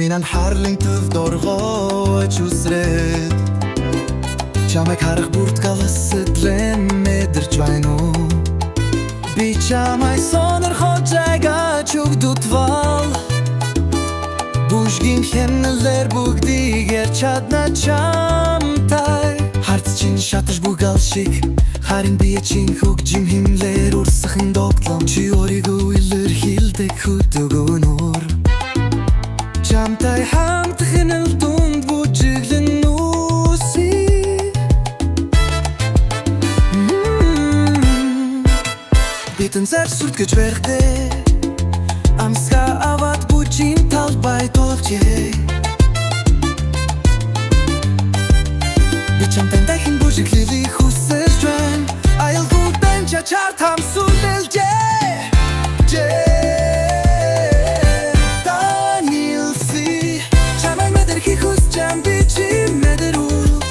Минан харлын төв доргооч үсрээд чамайг харах бүртгалсэдлэн мэдэрч байна уу? Би чамай сонирхож айгаач өгдүтвал Бүжгийн хяналэр бүгдийгээр чадна чамтай Харц чин шатаж бүгал шиг Харин бие чин хөгжим химлэр урсахын доглом Чи өөрийгөө илэрхийлдэг хөдөг өнөр Чамтай хамт хянал дунд бүжиглэн үсий Битэн зар сүртгэж байхтэй Амсга аваад бүжийн талбай толжээ Би чамтай дахин бүжиглэлийг хүсэж байна Аялгүйдэн чачаар тамсуулэлжээ Танилси Чамай мэдэрхий хүсэж ам би чи мэдэрүүл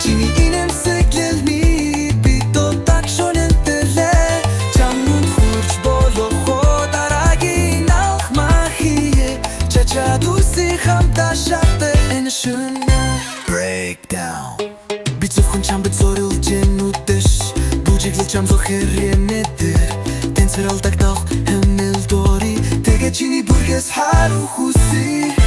Чиний инэмсэглэлний би дутаг шонэн тэлээ Чамнууд хурж болохоо дараагийн авах махие Чачаад үсий хамтаа шатэ энэ шөнө Breakdown Би зөвхөн чамд зориулж энүүдэш Бүжиглэл чам зохер янэтэр Тэнцэр алдагдах хэмнэл дори Тэгээ чиний бүргээс харуу хүсий